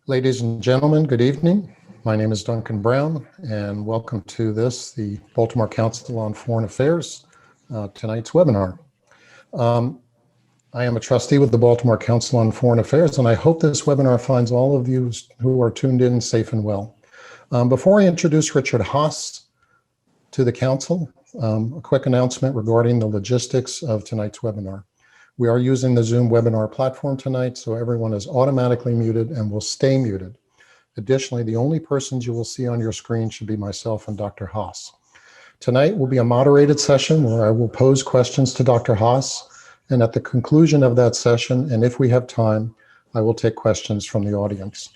Ladies and gentlemen, good evening. My name is Duncan Brown, and welcome to the Baltimore Council on Foreign Affairs, tonight's webinar. I am a trustee with the Baltimore Council on Foreign Affairs, and I hope this webinar finds all of you who are tuned in safe and well. Before I introduce Richard Haass to the Council, a quick announcement regarding the logistics of tonight's webinar. We are using the Zoom webinar platform tonight, so everyone is automatically muted and will stay muted. Additionally, the only persons you will see on your screen should be myself and Dr. Haass. Tonight will be a moderated session where I will pose questions to Dr. Haass, and at the conclusion of that session, and if we have time, I will take questions from the audience.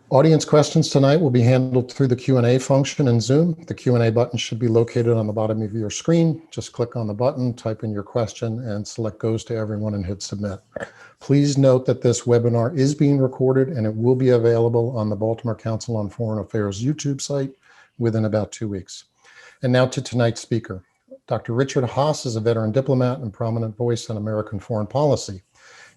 Audience questions tonight will be handled through the Q&A function in Zoom. The Q&A button should be located on the bottom of your screen. Just click on the button, type in your question, and select Goes to Everyone and hit Submit. Please note that this webinar is being recorded and it will be available on the Baltimore Council on Foreign Affairs YouTube site within about 2 weeks. And now to tonight's speaker. Dr. Richard Haass is a veteran diplomat and prominent voice on American foreign policy.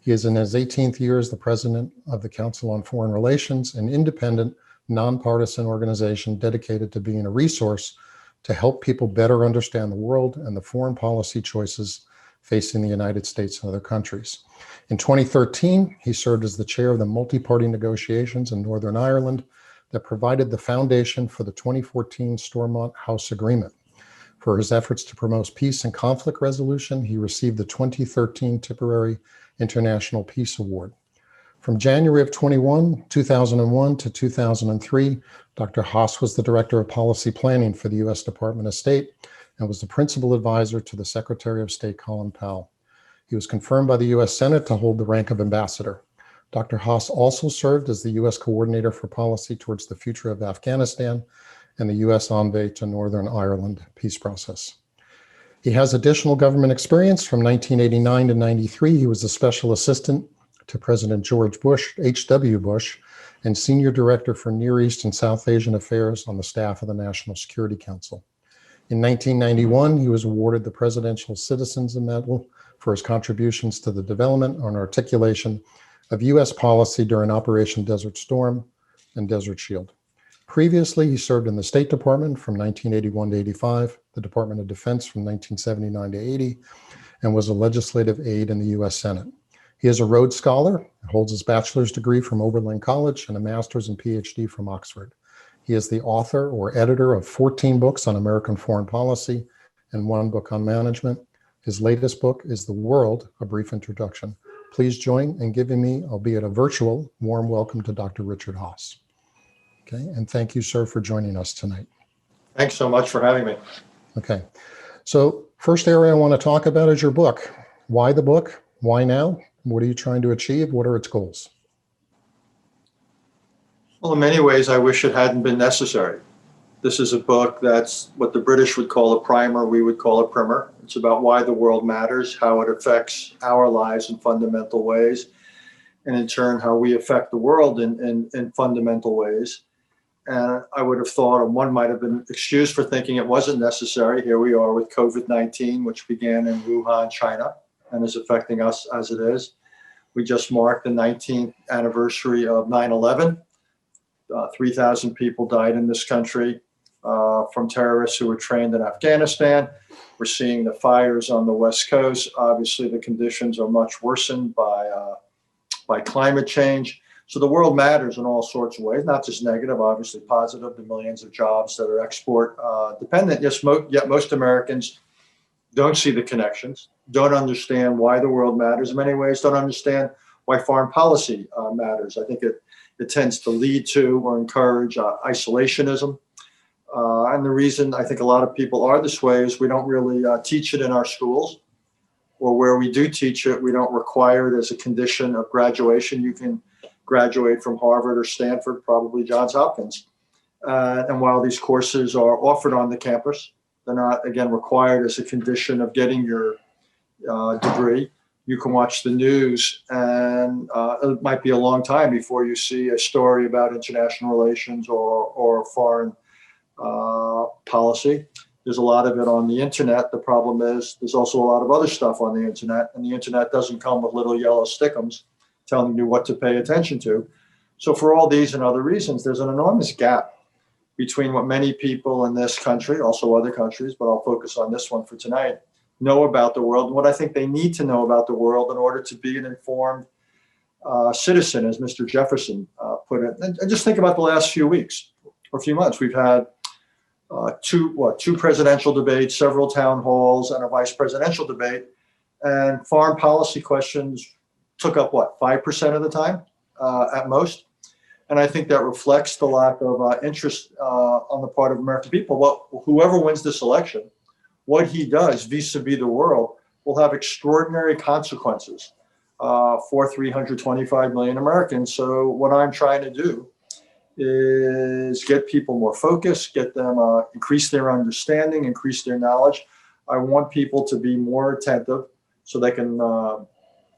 He is in his 18th year as the president of the Council on Foreign Relations, an independent, nonpartisan organization dedicated to being a resource to help people better understand the world and the foreign policy choices facing the United States and other countries. In 2013, he served as the chair of the multi-party negotiations in Northern Ireland that provided the foundation for the 2014 Stormont-Haass Agreement. For his efforts to promote peace and conflict resolution, he received the 2013 Tipperary International Peace Award. From January of 2001 to 2003, Dr. Haass was the Director of Policy Planning for the U.S. Department of State and was the principal advisor to the Secretary of State, Colin Powell. He was confirmed by the U.S. Senate to hold the rank of ambassador. Dr. Haass also served as the U.S. Coordinator for Policy towards the Future of Afghanistan and the U.S. Envoy to Northern Ireland peace process. He has additional government experience. From 1989 to 93, he was a special assistant to President George Bush, H.W. Bush, and senior director for Near East and South Asian affairs on the staff of the National Security Council. In 1991, he was awarded the Presidential Citizens Medal for his contributions to the development and articulation of U.S. policy during Operation Desert Storm and Desert Shield. Previously, he served in the State Department from 1981 to 85, the Department of Defense from 1979 to 80, and was a legislative aide in the U.S. Senate. He is a Rhodes Scholar, holds his bachelor's degree from Oberlin College and a master's and Ph.D. from Oxford. He is the author or editor of 14 books on American foreign policy and 1 book on management. His latest book is The World, A Brief Introduction. Please join in giving me, albeit a virtual, warm welcome to Dr. Richard Haass. Okay, and thank you, sir, for joining us tonight. Thanks so much for having me. Okay, so first area I want to talk about is your book. Why the book? Why now? What are you trying to achieve? What are its goals? Well, in many ways, I wish it hadn't been necessary. This is a book that's what the British would call a primer, we would call a primer. It's about why the world matters, how it affects our lives in fundamental ways, and in turn, how we affect the world in fundamental ways. And I would have thought, or one might have been excused for thinking it wasn't necessary. Here we are with COVID-19, which began in Wuhan, China, and is affecting us as it is. We just marked the 19th anniversary of 9/11. 3,000 people died in this country from terrorists who were trained in Afghanistan. We're seeing the fires on the West Coast. Obviously, the conditions are much worsened by climate change. So the world matters in all sorts of ways, not just negative, obviously positive, the millions of jobs that are export dependent. Yet most Americans don't see the connections, don't understand why the world matters. In many ways, don't understand why foreign policy matters. I think it tends to lead to or encourage isolationism. And the reason I think a lot of people are this way is we don't really teach it in our schools, or where we do teach it, we don't require it as a condition of graduation. You can graduate from Harvard or Stanford, probably Johns Hopkins. And while these courses are offered on the campus, they're not, again, required as a condition of getting your degree. You can watch the news, and it might be a long time before you see a story about international relations or foreign policy. There's a lot of it on the internet. The problem is there's also a lot of other stuff on the internet, and the internet doesn't come with little yellow stickums telling you what to pay attention to. So for all these and other reasons, there's an enormous gap between what many people in this country, also other countries, but I'll focus on this one for tonight, know about the world and what I think they need to know about the world in order to be an informed citizen, as Mr. Jefferson put it. And just think about the last few weeks or few months. We've had two presidential debates, several town halls, and a vice presidential debate. And foreign policy questions took up, 5% of the time at most? And I think that reflects the lack of interest on the part of American people. Well, whoever wins this election, what he does vis-a-vis the world will have extraordinary consequences for 325 million Americans. So what I'm trying to do is get people more focused, get them increase their understanding, increase their knowledge. I want people to be more attentive so they can,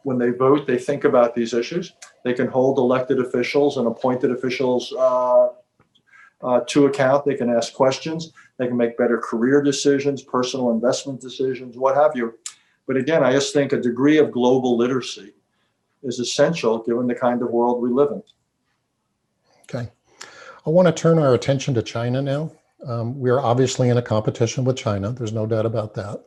when they vote, they think about these issues. They can hold elected officials and appointed officials to account. They can ask questions. They can make better career decisions, personal investment decisions, what have you. But again, I just think a degree of global literacy is essential given the kind of world we live in. Okay. I want to turn our attention to China now. We are obviously in a competition with China. There's no doubt about that.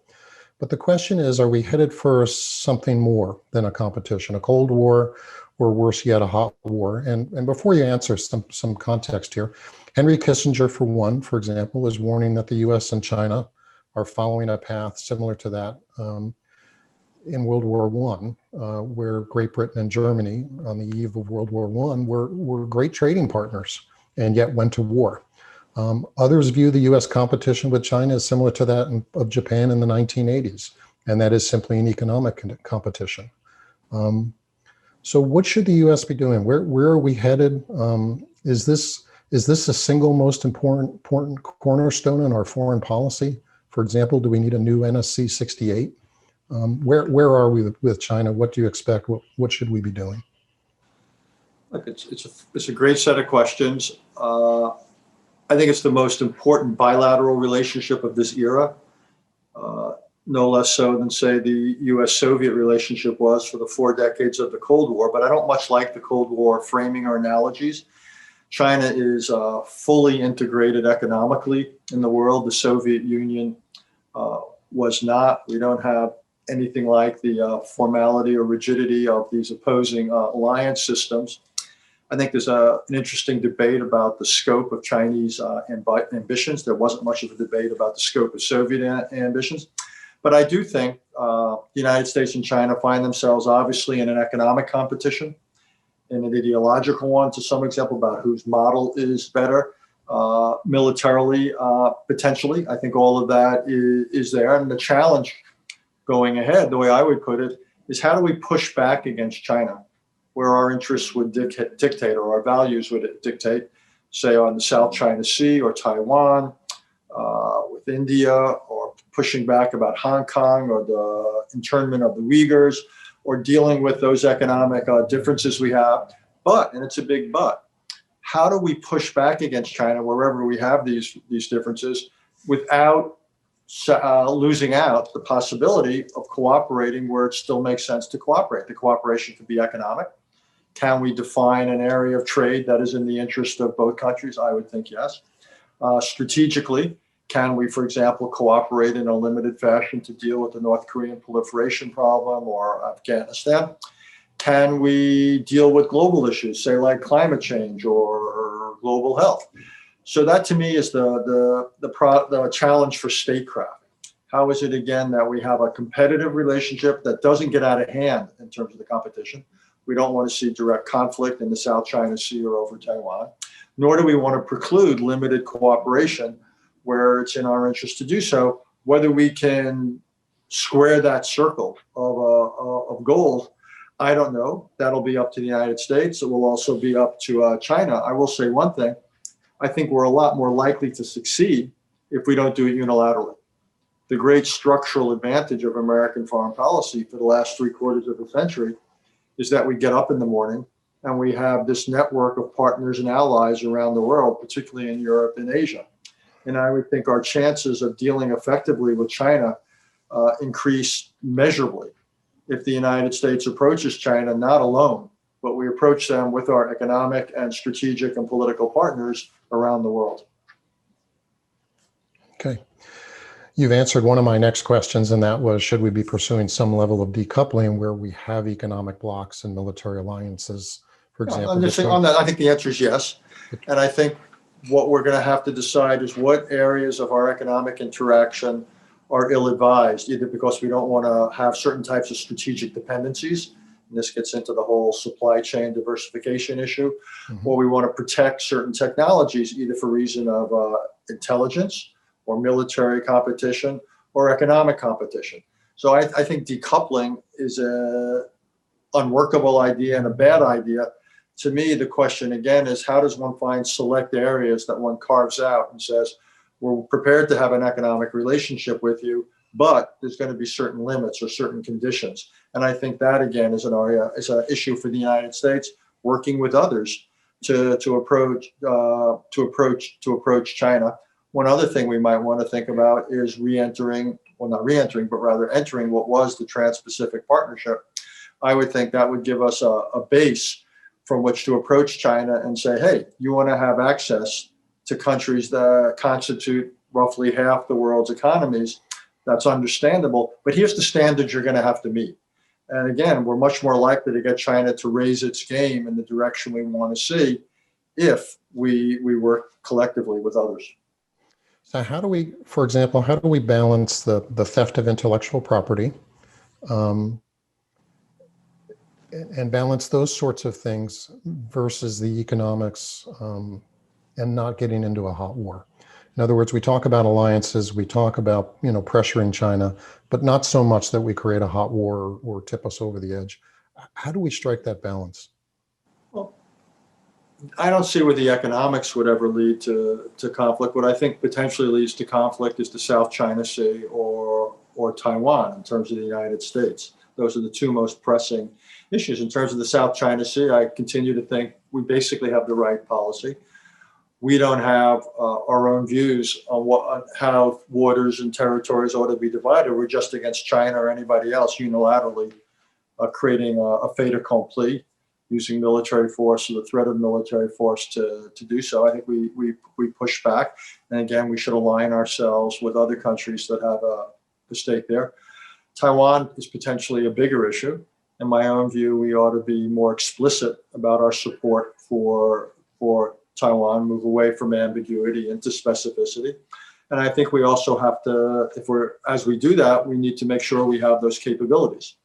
But the question is, are we headed for something more than a competition, a Cold War, or worse yet, a hot war? And before you answer, some context here. Henry Kissinger, for one, for example, is warning that the US and China are following a path similar to that in World War I, where Great Britain and Germany, on the eve of World War I, were great trading partners and yet went to war. Others view the US competition with China as similar to that of Japan in the 1980s, and that is simply an economic competition. So what should the US be doing? Where are we headed? Is this the single most important cornerstone in our foreign policy? For example, do we need a new NSC 68? Where are we with China? What do you expect? What should we be doing? Look, it's a great set of questions. I think it's the most important bilateral relationship of this era, no less so than, say, the US-Soviet relationship was for the 4 decades of the Cold War. But I don't much like the Cold War framing or analogies. China is fully integrated economically in the world. The Soviet Union was not. We don't have anything like the formality or rigidity of these opposing alliance systems. I think there's an interesting debate about the scope of Chinese ambitions. There wasn't much of a debate about the scope of Soviet ambitions. But I do think the United States and China find themselves obviously in an economic competition, in an ideological one, to some example, about whose model is better. Militarily, potentially, I think all of that is there. And the challenge going ahead, the way I would put it, is how do we push back against China, where our interests would dictate or our values would dictate, say on the South China Sea or Taiwan, with India, or pushing back about Hong Kong or the internment of the Uyghurs, or dealing with those economic differences we have. But, and it's a big but, how do we push back against China wherever we have these differences without losing out the possibility of cooperating where it still makes sense to cooperate? The cooperation could be economic. Can we define an area of trade that is in the interest of both countries? I would think yes. Strategically, can we, for example, cooperate in a limited fashion to deal with the North Korean proliferation problem or Afghanistan? Can we deal with global issues, say like climate change or global health? So that to me is the challenge for statecraft. How is it, again, that we have a competitive relationship that doesn't get out of hand in terms of the competition? We don't want to see direct conflict in the South China Sea or over Taiwan, nor do we want to preclude limited cooperation where it's in our interest to do so. Whether we can square that circle of goals, I don't know. That'll be up to the United States. It will also be up to China. I will say one thing. I think we're a lot more likely to succeed if we don't do it unilaterally. The great structural advantage of American foreign policy for the last 3/4 of a century is that we get up in the morning and we have this network of partners and allies around the world, particularly in Europe and Asia. And I would think our chances of dealing effectively with China increase measurably if the United States approaches China not alone, but we approach them with our economic and strategic and political partners around the world. Okay. You've answered one of my next questions, and that was, should we be pursuing some level of decoupling where we have economic blocks and military alliances, for example? On that, I think the answer is yes. And I think what we're going to have to decide is what areas of our economic interaction are ill-advised, either because we don't want to have certain types of strategic dependencies, and this gets into the whole supply chain diversification issue, or we want to protect certain technologies, either for reason of intelligence or military competition or economic competition. So I think decoupling is an unworkable idea and a bad idea. To me, the question again is, how does one find select areas that one carves out and says, we're prepared to have an economic relationship with you, but there's going to be certain limits or certain conditions. And I think that again is an issue for the United States, working with others to approach China. One other thing we might want to think about is entering what was the Trans-Pacific Partnership. I would think that would give us a base from which to approach China and say, hey, you want to have access to countries that constitute roughly half the world's economies. That's understandable, but here's the standards you're going to have to meet. And again, we're much more likely to get China to raise its game in the direction we want to see if we work collectively with others. So how do we, for example, how do we balance the theft of intellectual property and balance those sorts of things versus the economics and not getting into a hot war? In other words, we talk about alliances, we talk about, pressuring China, but not so much that we create a hot war or tip us over the edge. How do we strike that balance? Well, I don't see where the economics would ever lead to conflict. What I think potentially leads to conflict is the South China Sea or Taiwan in terms of the United States. Those are the two most pressing issues. In terms of the South China Sea, I continue to think we basically have the right policy. We don't have our own views on how waters and territories ought to be divided. We're just against China or anybody else unilaterally creating a fait accompli, using military force or the threat of military force to do so. I think we push back. And again, we should align ourselves with other countries that have a stake there. Taiwan is potentially a bigger issue. In my own view, we ought to be more explicit about our support for Taiwan, move away from ambiguity into specificity. And I think we also have to, as we do that, we need to make sure we have those capabilities.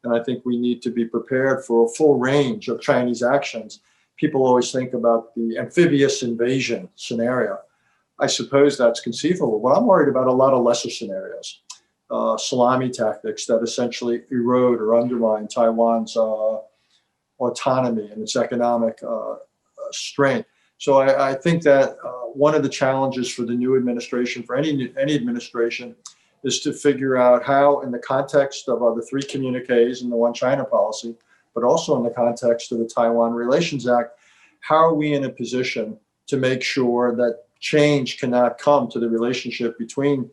And I think we need to be prepared for a full range of Chinese actions. People always think about the amphibious invasion scenario. I suppose that's conceivable, but I'm worried about a lot of lesser scenarios. Salami tactics that essentially erode or undermine Taiwan's autonomy and its economic strength. So I think that one of the challenges for the new administration, for any administration, is to figure out how, in the context of the three communiques and the One China policy, but also in the context of the Taiwan Relations Act, how are we in a position to make sure that change cannot come to the relationship between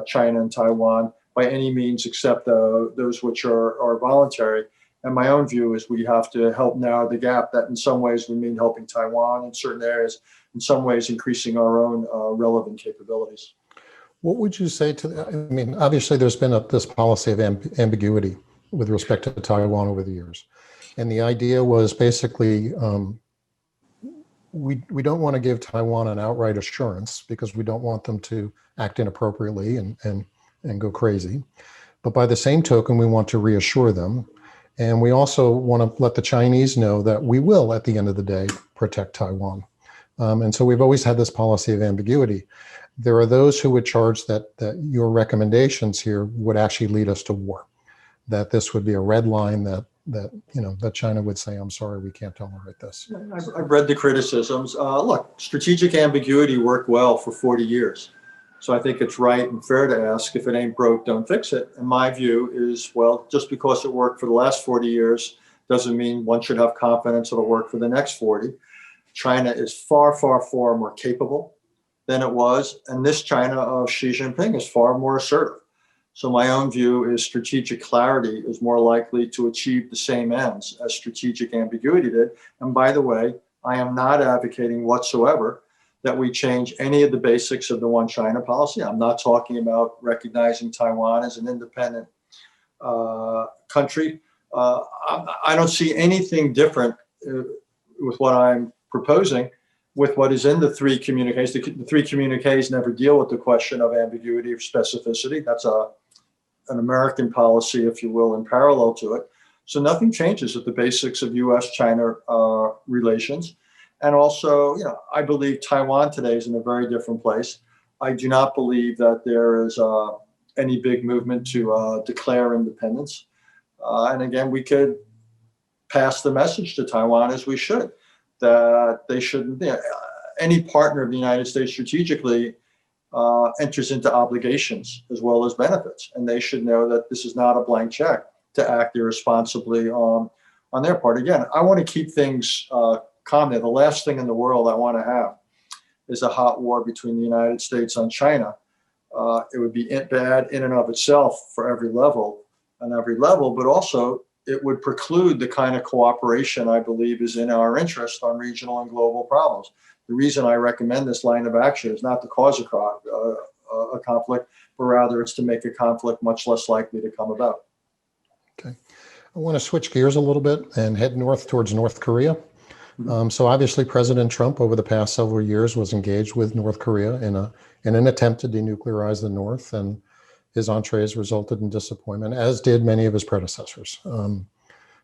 China and Taiwan by any means except those which are voluntary. And my own view is we have to help narrow the gap. That in some ways we mean helping Taiwan in certain areas, in some ways increasing our own relevant capabilities. What would you say to that? I mean, obviously there's been this policy of ambiguity with respect to Taiwan over the years. And the idea was basically, we don't want to give Taiwan an outright assurance because we don't want them to act inappropriately and go crazy. But by the same token, we want to reassure them. And we also want to let the Chinese know that we will, at the end of the day, protect Taiwan. And so we've always had this policy of ambiguity. There are those who would charge that your recommendations here would actually lead us to war, that this would be a red line that China would say, I'm sorry, we can't tolerate this. I've read the criticisms. Look, strategic ambiguity worked well for 40 years. So I think it's right and fair to ask, if it ain't broke, don't fix it. And my view is, well, just because it worked for the last 40 years doesn't mean one should have confidence it'll work for the next 40. China is far, far, far more capable than it was. And this China of Xi Jinping is far more assertive. So my own view is strategic clarity is more likely to achieve the same ends as strategic ambiguity did. And by the way, I am not advocating whatsoever that we change any of the basics of the one China policy. I'm not talking about recognizing Taiwan as an independent country. I don't see anything different with what I'm proposing with what is in the three communiques. The three communiques never deal with the question of ambiguity or specificity. That's an American policy, if you will, in parallel to it. So nothing changes at the basics of U.S.-China relations. And also, I believe Taiwan today is in a very different place. I do not believe that there is any big movement to declare independence. And again, we could pass the message to Taiwan, as we should, that they shouldn't, any partner of the United States strategically enters into obligations as well as benefits. And they should know that this is not a blank check to act irresponsibly on their part. Again, I want to keep things calm there. The last thing in the world I want to have is a hot war between the United States and China. It would be bad in and of itself for every level, but also it would preclude the kind of cooperation I believe is in our interest on regional and global problems. The reason I recommend this line of action is not to cause a conflict, but rather it's to make a conflict much less likely to come about. Okay. I want to switch gears a little bit and head north towards North Korea. So obviously President Trump over the past several years was engaged with North Korea in an attempt to denuclearize the North, and his entrees resulted in disappointment, as did many of his predecessors.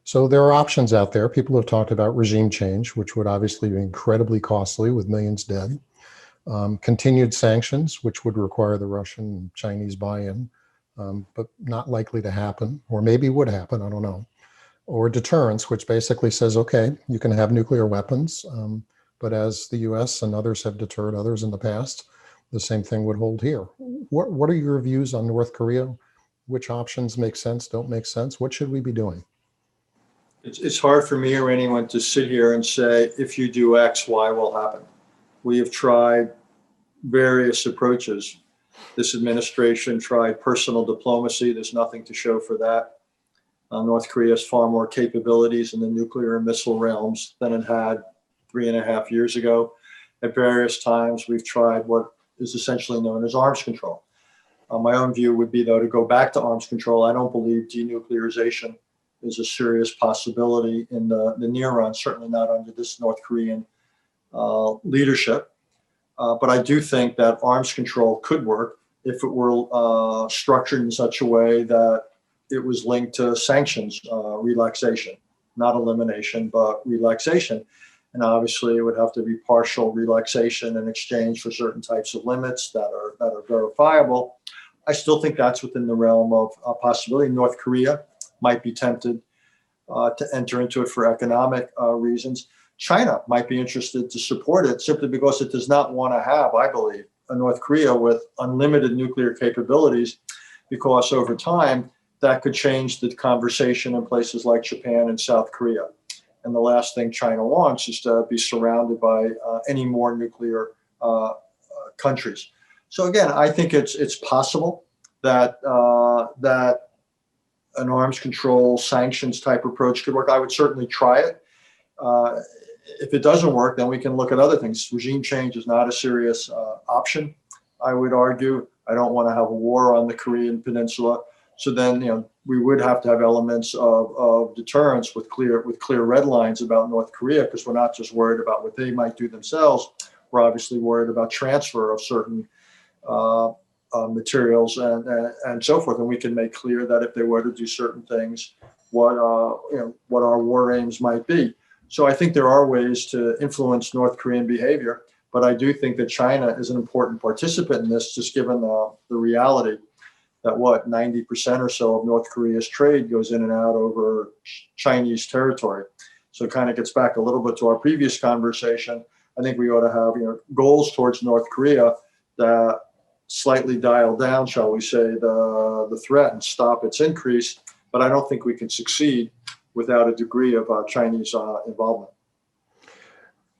So there are options out there. People have talked about regime change, which would obviously be incredibly costly with millions dead. Continued sanctions, which would require the Russian and Chinese buy-in, but not likely to happen, or maybe would happen, I don't know. Or deterrence, which basically says, okay, you can have nuclear weapons, but as the US and others have deterred others in the past, the same thing would hold here. What are your views on North Korea? Which options make sense, don't make sense? What should we be doing? It's hard for me or anyone to sit here and say, if you do X, Y will happen. We have tried various approaches. This administration tried personal diplomacy. There's nothing to show for that. North Korea has far more capabilities in the nuclear and missile realms than it had 3.5 years ago. At various times, we've tried what is essentially known as arms control. My own view would be, though, to go back to arms control. I don't believe denuclearization is a serious possibility in the near run, certainly not under this North Korean leadership. But I do think that arms control could work if it were structured in such a way that it was linked to sanctions relaxation, not elimination, but relaxation. And obviously, it would have to be partial relaxation in exchange for certain types of limits that are verifiable. I still think that's within the realm of possibility. North Korea might be tempted to enter into it for economic reasons. China might be interested to support it simply because it does not want to have, I believe, a North Korea with unlimited nuclear capabilities, because over time, that could change the conversation in places like Japan and South Korea. And the last thing China wants is to be surrounded by any more nuclear countries. So again, I think it's possible that that an arms control sanctions type approach could work. I would certainly try it. If it doesn't work, then we can look at other things. Regime change is not a serious option, I would argue. I don't want to have a war on the Korean Peninsula. So then, we would have to have elements of deterrence with clear red lines about North Korea, because we're not just worried about what they might do themselves. We're obviously worried about transfer of certain materials and so forth. And we can make clear that if they were to do certain things, what our war aims might be. So I think there are ways to influence North Korean behavior, but I do think that China is an important participant in this, just given the reality that 90% or so of North Korea's trade goes in and out over Chinese territory. So it kind of gets back a little bit to our previous conversation. I think we ought to have goals towards North Korea that slightly dial down, shall we say, the threat and stop its increase. But I don't think we can succeed without a degree of Chinese involvement.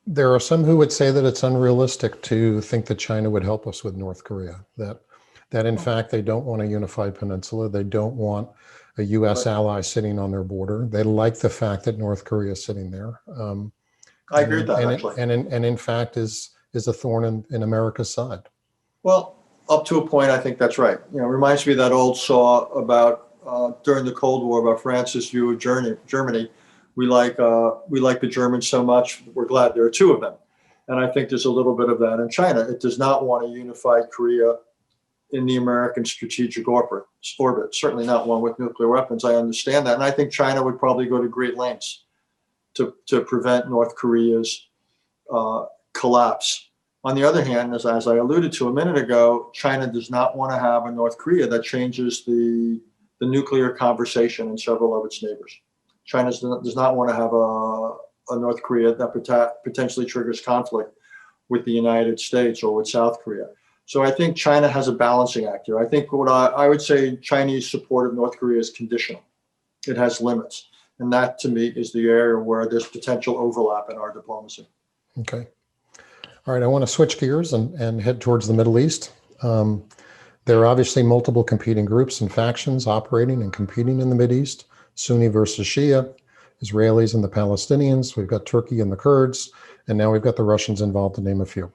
There are some who would say that it's unrealistic to think that China would help us with North Korea, that in fact, they don't want a unified peninsula. They don't want a US ally sitting on their border. They like the fact that North Korea is sitting there. I agree with that, actually. And in fact is a thorn in America's side. Well, up to a point, I think that's right. You know, it reminds me of that old saw about during the Cold War about France's view of Germany. We like the Germans so much, we're glad there are two of them. And I think there's a little bit of that in China. It does not want a unified Korea in the American strategic orbit, certainly not one with nuclear weapons. I understand that. And I think China would probably go to great lengths to prevent North Korea's collapse. On the other hand, as I alluded to a minute ago, China does not want to have a North Korea that changes the nuclear conversation in several of its neighbors. China does not want to have a North Korea that potentially triggers conflict with the United States or with South Korea. So I think China has a balancing act here. I think what I would say Chinese support of North Korea is conditional. It has limits. And that, to me, is the area where there's potential overlap in our diplomacy. Okay. All right, I want to switch gears and head towards the Middle East. There are obviously multiple competing groups and factions operating and competing in the Mideast, Sunni versus Shia, Israelis and the Palestinians. We've got Turkey and the Kurds, and now we've got the Russians involved, to name a few.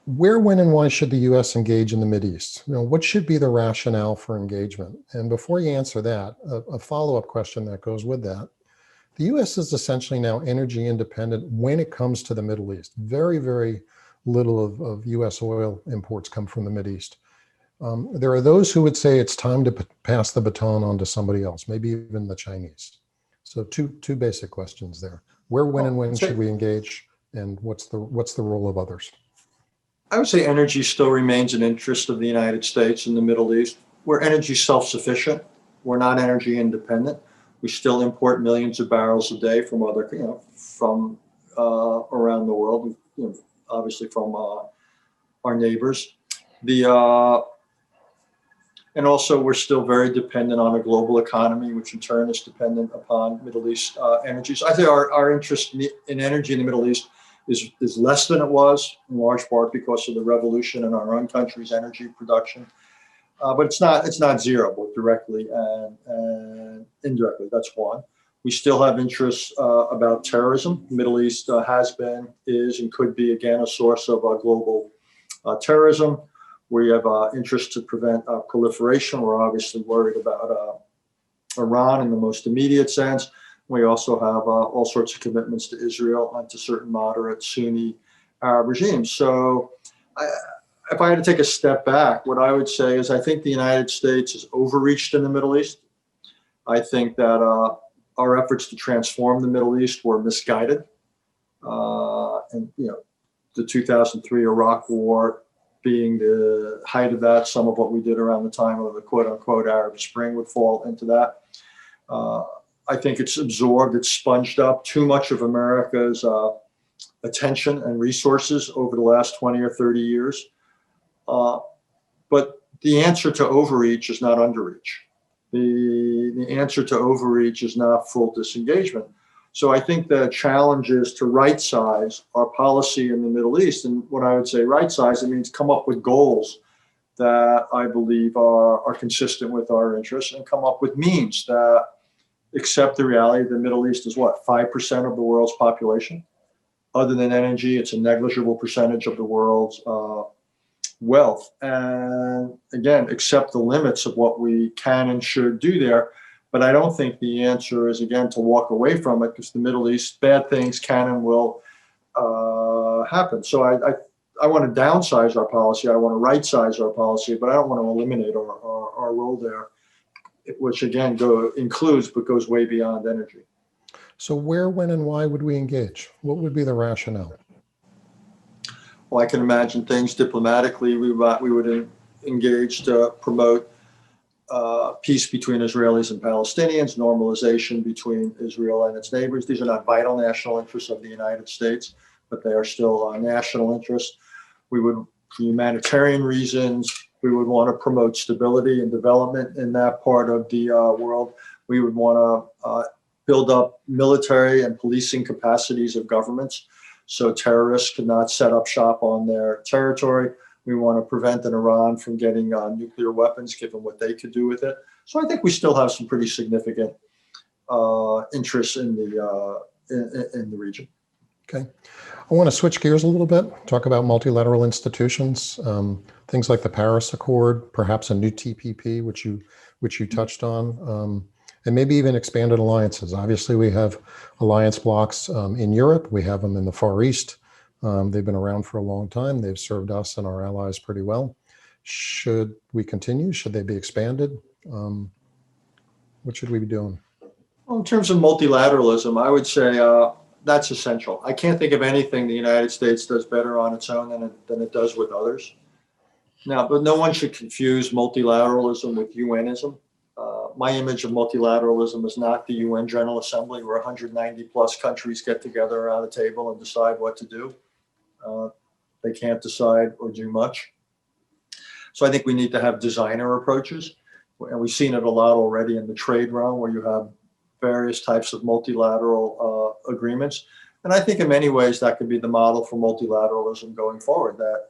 Where, when, and why should the U.S. engage in the Mideast? You know, what should be the rationale for engagement? And before you answer that, a follow-up question that goes with that. The U.S. is essentially now energy independent when it comes to the Middle East. Very, very little of U.S. oil imports come from the Mideast. There are those who would say it's time to pass the baton on to somebody else, maybe even the Chinese. So two basic questions there. Where, when, and when should we engage? And what's the role of others? I would say energy still remains an interest of the United States in the Middle East. We're energy self-sufficient. We're not energy independent. We still import millions of barrels a day from other, from around the world, obviously from our neighbors. And also we're still very dependent on a global economy, which in turn is dependent upon Middle East energy. So I think our interest in energy in the Middle East is less than it was, in large part because of the revolution in our own country's energy production. But it's not zero, both directly and indirectly. That's one. We still have interests about terrorism. The Middle East has been, is, and could be again a source of global terrorism. We have interest to prevent proliferation. We're obviously worried about Iran in the most immediate sense. We also have all sorts of commitments to Israel and to certain moderate Sunni Arab regimes. So if I had to take a step back, what I would say is I think the United States has overreached in the Middle East. I think that our efforts to transform the Middle East were misguided. And, the 2003 Iraq War being the height of that, some of what we did around the time of the quote unquote Arab Spring would fall into that. I think it's absorbed, it's sponged up too much of America's attention and resources over the last 20 or 30 years. But the answer to overreach is not underreach. The answer to overreach is not full disengagement. So I think the challenge is to right size our policy in the Middle East. And when I would say right size, it means come up with goals that I believe are consistent with our interests and come up with means that accept the reality the Middle East is what, 5% of the world's population? Other than energy, it's a negligible percentage of the world's wealth. And again, accept the limits of what we can and should do there. But I don't think the answer is, again, to walk away from it, because the Middle East, bad things can and will happen. So I want to downsize our policy. I want to right size our policy, but I don't want to eliminate our role there, which again includes but goes way beyond energy. So where, when, and why would we engage? What would be the rationale? Well, I can imagine things diplomatically. We would engage to promote peace between Israelis and Palestinians, normalization between Israel and its neighbors. These are not vital national interests of the United States, but they are still national interests. We would, for humanitarian reasons, we would want to promote stability and development in that part of the world. We would want to build up military and policing capacities of governments so terrorists could not set up shop on their territory. We want to prevent Iran from getting nuclear weapons, given what they could do with it. So I think we still have some pretty significant interests in the region. Okay. I want to switch gears a little bit, talk about multilateral institutions, things like the Paris Accord, perhaps a new TPP, which you touched on, and maybe even expanded alliances. Obviously, we have alliance blocks in Europe. We have them in the Far East. They've been around for a long time. They've served us and our allies pretty well. Should we continue? Should they be expanded? What should we be doing? Well, in terms of multilateralism, I would say that's essential. I can't think of anything the United States does better on its own than it does with others. Now, but no one should confuse multilateralism with UNism. My image of multilateralism is not the UN General Assembly where 190 plus countries get together around a table and decide what to do. They can't decide or do much. So I think we need to have designer approaches. And we've seen it a lot already in the trade realm where you have various types of multilateral agreements. And I think in many ways that could be the model for multilateralism going forward, that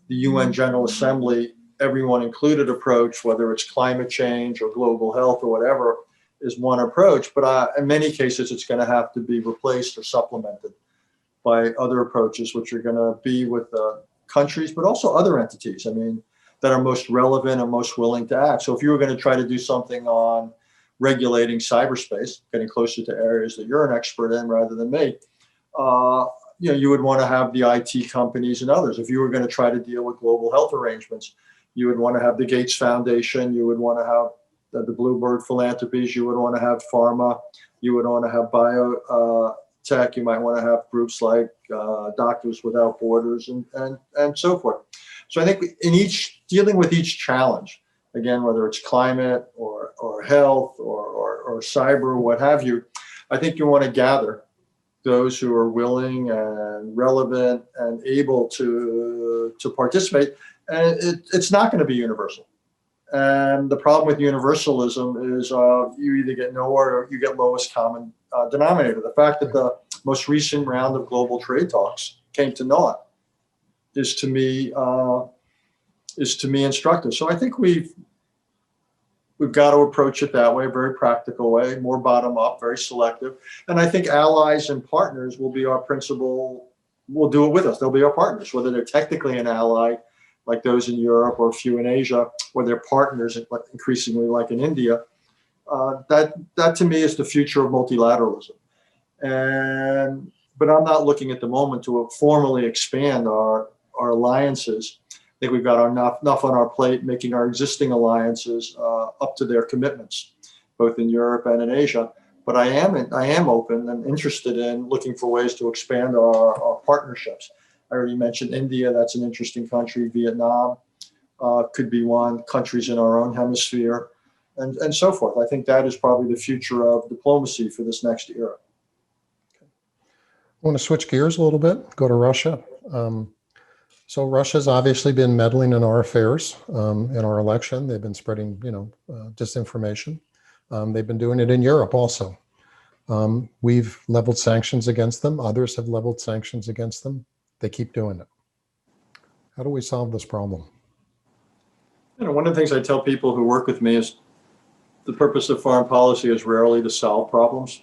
the UN General Assembly, everyone included approach, whether it's climate change or global health or whatever, is one approach. But in many cases, it's going to have to be replaced or supplemented by other approaches, which are going to be with countries, but also other entities, I mean, that are most relevant and most willing to act. So if you were going to try to do something on regulating cyberspace, getting closer to areas that you're an expert in rather than me, you would want to have the IT companies and others. If you were going to try to deal with global health arrangements, you would want to have the Gates Foundation, you would want to have the Bluebird Philanthropies, you would want to have pharma, you would want to have biotech, you might want to have groups like Doctors Without Borders and so forth. So I think in dealing with each challenge, again, whether it's climate or health or cyber, what have you, I think you want to gather those who are willing and relevant and able to participate. And it's not going to be universal. And the problem with universalism is you either get nowhere or you get lowest common denominator. The fact that the most recent round of global trade talks came to naught is to me instructive. So I think we've got to approach it that way, a very practical way, more bottom up, very selective. And I think allies and partners will be our principal, will do it with us. They'll be our partners, whether they're technically an ally like those in Europe or a few in Asia, or they're partners increasingly like in India. That to me is the future of multilateralism. But I'm not looking at the moment to formally expand our alliances. I think we've got enough on our plate, making our existing alliances up to their commitments, both in Europe and in Asia. But I am open and interested in looking for ways to expand our partnerships. I already mentioned India. That's an interesting country. Vietnam could be one. Countries in our own hemisphere, and so forth. I think that is probably the future of diplomacy for this next era. I want to switch gears a little bit, go to Russia. So Russia's obviously been meddling in our affairs, in our election. They've been spreading, disinformation. They've been doing it in Europe also. We've leveled sanctions against them. Others have leveled sanctions against them. They keep doing it. How do we solve this problem? One of the things I tell people who work with me is the purpose of foreign policy is rarely to solve problems.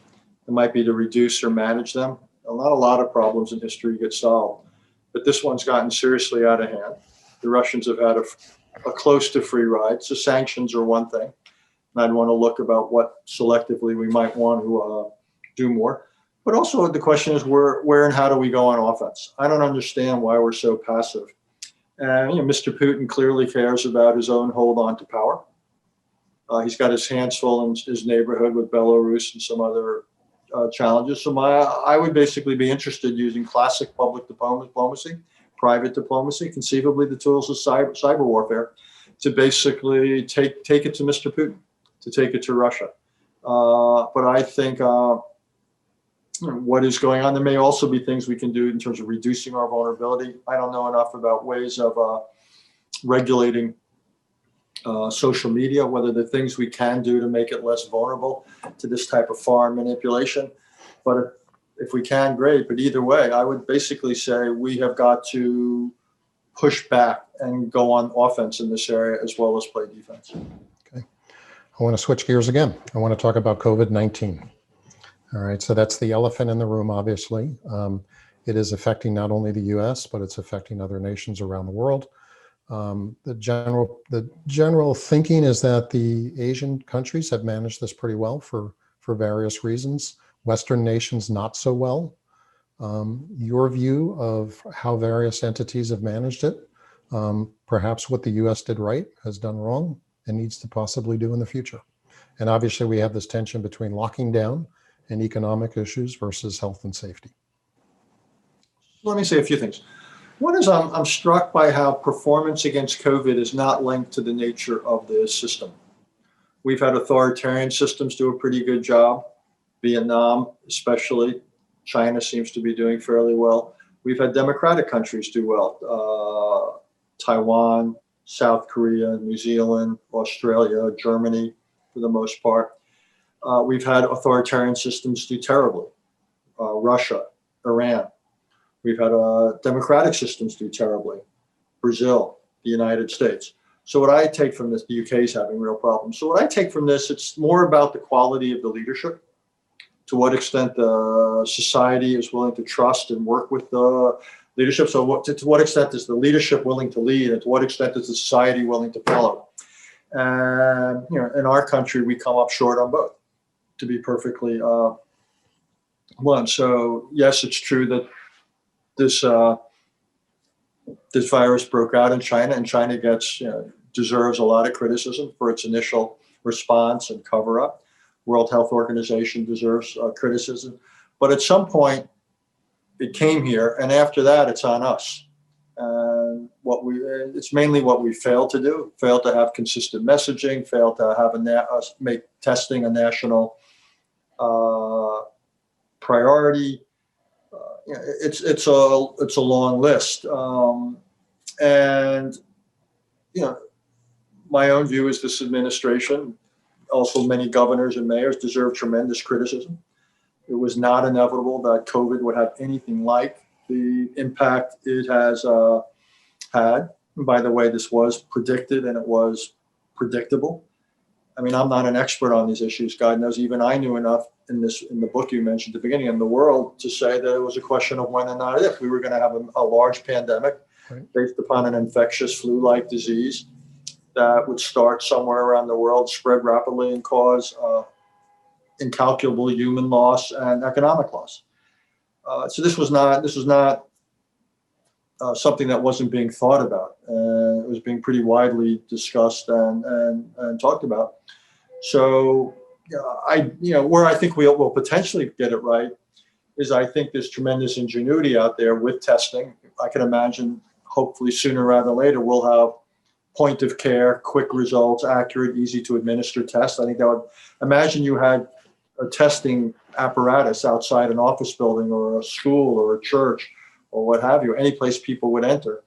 It might be to reduce or manage them. Not a lot of problems in history get solved, but this one's gotten seriously out of hand. The Russians have had a close to free ride. So sanctions are one thing. And I'd want to look about what selectively we might want to do more. But also the question is where and how do we go on offense? I don't understand why we're so passive. And Mr. Putin clearly cares about his own hold on to power. He's got his hands full in his neighborhood with Belarus and some other challenges. So I would basically be interested in using classic public diplomacy, private diplomacy, conceivably the tools of cyber warfare, to basically take it to Mr. Putin, to take it to Russia. But I think what is going on, there may also be things we can do in terms of reducing our vulnerability. I don't know enough about ways of regulating social media, whether there are things we can do to make it less vulnerable to this type of foreign manipulation. But if we can, great. But either way, I would basically say we have got to push back and go on offense in this area as well as play defense. Okay. I want to switch gears again. I want to talk about COVID-19. All right, so that's the elephant in the room, obviously. It is affecting not only the US, but it's affecting other nations around the world. The general thinking is that the Asian countries have managed this pretty well for various reasons. Western nations not so well. Your view of how various entities have managed it, perhaps what the US did right, has done wrong, and needs to possibly do in the future. And obviously we have this tension between locking down and economic issues versus health and safety. Let me say a few things. One is I'm struck by how performance against COVID is not linked to the nature of the system. We've had authoritarian systems do a pretty good job. Vietnam, especially. China seems to be doing fairly well. We've had democratic countries do well. Taiwan, South Korea, New Zealand, Australia, Germany, for the most part. We've had authoritarian systems do terribly. Russia, Iran. We've had democratic systems do terribly. Brazil, the United States. So what I take from this, the UK is having real problems. So what I take from this, it's more about the quality of the leadership, to what extent the society is willing to trust and work with the leadership. So to what extent is the leadership willing to lead, and to what extent is the society willing to follow? And in our country, we come up short on both, to be perfectly blunt. So yes, it's true that this virus broke out in China, and China deserves a lot of criticism for its initial response and cover up. World Health Organization deserves criticism, but at some point it came here, and after that it's on us. And it's mainly what we failed to do: failed to have consistent messaging, failed to have make testing a national priority. It's a long list, and my own view is this administration, also many governors and mayors, deserve tremendous criticism. It was not inevitable that COVID would have anything like the impact it has had. And by the way, this was predicted and it was predictable. I mean, I'm not an expert on these issues. God knows, even I knew enough in the book you mentioned at the beginning, in the world, to say that it was a question of when and not if we were going to have a large pandemic, right, based upon an infectious flu-like disease that would start somewhere around the world, spread rapidly, and cause incalculable human loss and economic loss. So this was not something that wasn't being thought about. It was being pretty widely discussed and talked about. So where I think we'll potentially get it right is, I think there's tremendous ingenuity out there with testing. I can imagine, hopefully sooner rather than later, we'll have point of care, quick results, accurate, easy to administer tests. I think that would, imagine you had a testing apparatus outside an office building or a school or a church or what have you, any place people would enter,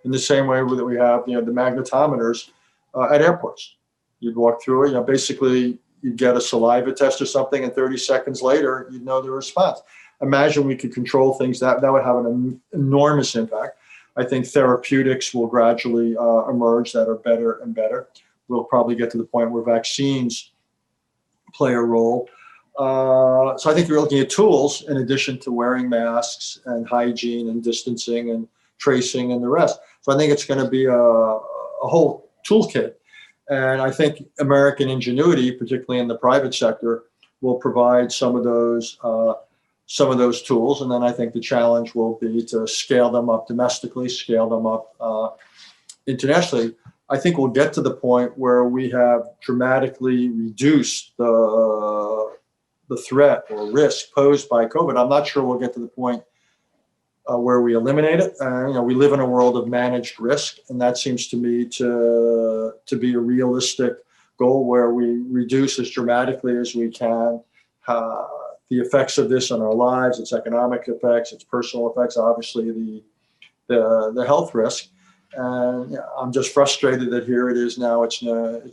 in the same way that we have, the magnetometers at airports. You'd walk through it, basically you'd get a saliva test or something, and 30 seconds later, you'd know the response. Imagine we could control things, that would have an enormous impact. I think therapeutics will gradually emerge that are better and better. We'll probably get to the point where vaccines play a role. So I think you're looking at tools in addition to wearing masks and hygiene and distancing and tracing and the rest. So I think it's going to be a whole toolkit. And I think American ingenuity, particularly in the private sector, will provide some of those tools. And then I think the challenge will be to scale them up domestically, scale them up internationally. I think we'll get to the point where we have dramatically reduced the threat or risk posed by COVID. I'm not sure we'll get to the point where we eliminate it. We live in a world of managed risk, and that seems to me to be a realistic goal, where we reduce as dramatically as we can the effects of this on our lives, its economic effects, its personal effects, obviously the health risk. And I'm just frustrated that here it is now. It's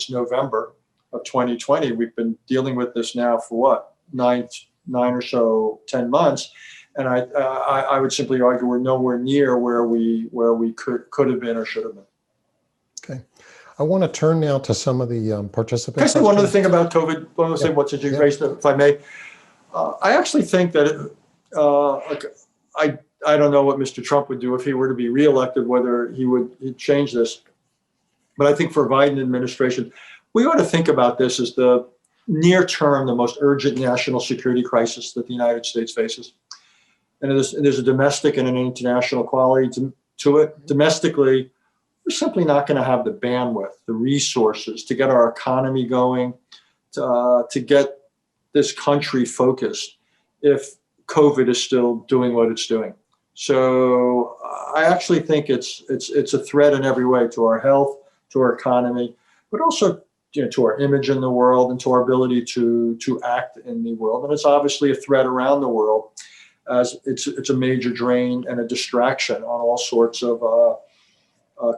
November of 2020. We've been dealing with this now for what, nine or so, 10 months. And I would simply argue we're nowhere near where we could have been or should have been. Okay. I want to turn now to some of the participants. Can I say one other thing about COVID? One other thing, what's it you raised, if I may? I actually think that I don't know what Mr. Trump would do if he were to be reelected, whether he'd change this. But I think for Biden administration, we ought to think about this as the near term, the most urgent national security crisis that the United States faces. And there's a domestic and an international quality to it. Domestically, we're simply not going to have the bandwidth, the resources to get our economy going, to get this country focused if COVID is still doing what it's doing. So I actually think it's a threat in every way to our health, to our economy, but also to our image in the world and to our ability to act in the world. And it's obviously a threat around the world, as it's a major drain and a distraction on all sorts of